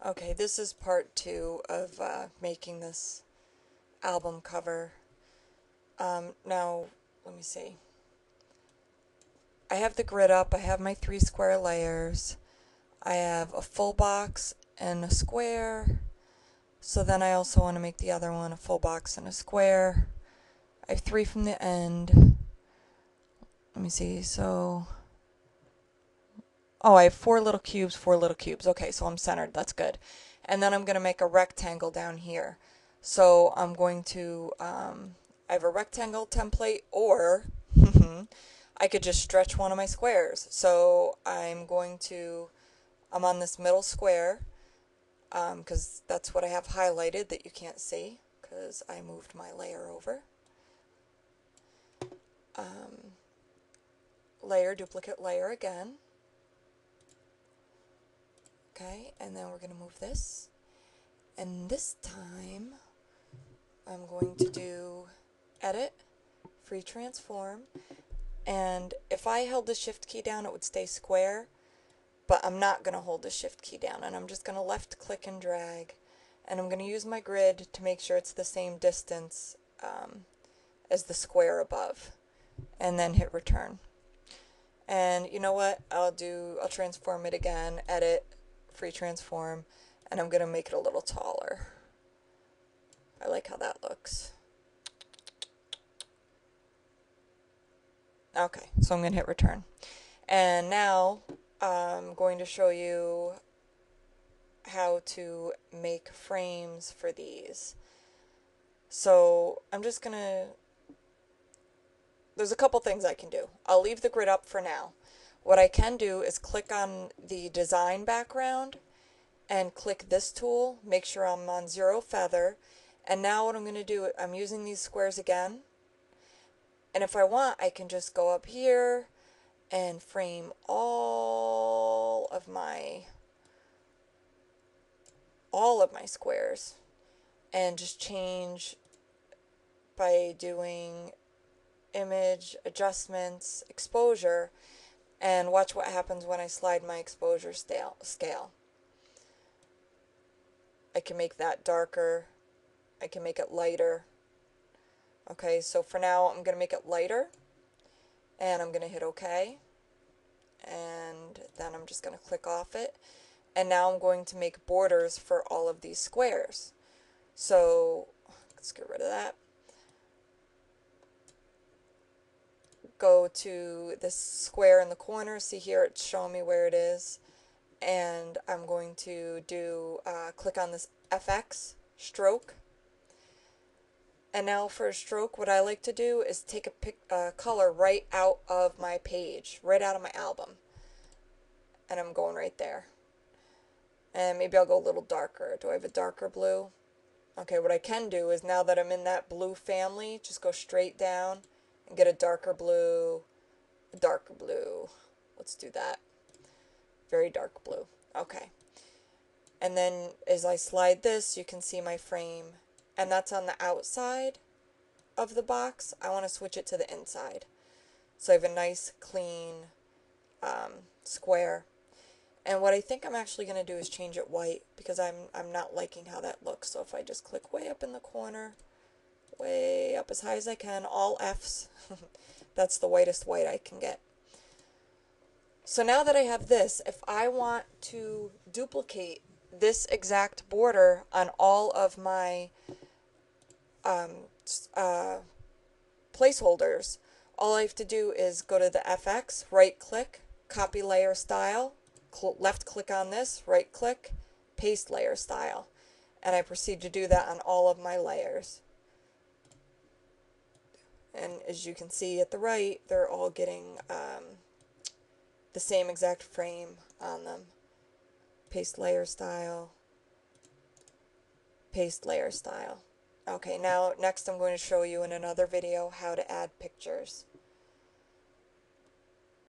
Okay, this is part 2 of making this album cover. Now, let me see. I have the grid up, I have my 3 square layers, I have a full box and a square, so then I also want to make the other one a full box and a square. I have 3 from the end. Let me see, so... Oh, I have 4 little cubes, 4 little cubes. Okay, so I'm centered, that's good. And then I'm going to make a rectangle down here. So I'm going to, I have a rectangle template, or I could just stretch one of my squares. So I'm on this middle square, because that's what I have highlighted that you can't see, because I moved my layer over. Layer, duplicate layer again. Okay, and then we're going to move this. And this time, I'm going to do Edit, Free Transform, and if I held the Shift key down, it would stay square, but I'm not going to hold the Shift key down, and I'm just going to left click and drag, and I'm going to use my grid to make sure it's the same distance as the square above, and then hit return. And you know what, I'll transform it again, Edit, Free Transform, and I'm going to make it a little taller. I like how that looks. Okay, so I'm going to hit return. And now I'm going to show you how to make frames for these. So I'm just going to... There's a couple things I can do. I'll leave the grid up for now. What I can do is click on the design background and click this tool, make sure I'm on 0 feather, and now what I'm going to do, I'm using these squares again, and if I want, I can just go up here and frame all of my squares, and just change by doing image, adjustments, exposure, and watch what happens when I slide my exposure scale. I can make that darker, I can make it lighter. Okay, so for now I'm going to make it lighter, and I'm going to hit OK, and then I'm just going to click off it, and now I'm going to make borders for all of these squares. So let's get rid of that. Go to this square in the corner, see here it's showing me where it is, and I'm going to do click on this FX stroke. And now for a stroke, what I like to do is take a color right out of my page, right out of my album. And I'm going right there. And maybe I'll go a little darker. Do I have a darker blue? Okay, what I can do is, now that I'm in that blue family, just go straight down and get a darker blue, a darker blue. Let's do that. Very dark blue. Okay. And then as I slide this, you can see my frame. And that's on the outside of the box. I want to switch it to the inside. So I have a nice, clean square. And what I think I'm actually going to do is change it white, because I'm not liking how that looks. So if I just click way up in the corner, way up as high as I can, all F's, that's the whitest white I can get. So now that I have this, if I want to duplicate this exact border on all of my placeholders, all I have to do is go to the FX, right click, copy layer style, left click on this, right click, paste layer style, and I proceed to do that on all of my layers. And as you can see at the right, they're all getting the same exact frame on them. Paste layer style, paste layer style. Okay, now next I'm going to show you in another video how to add pictures.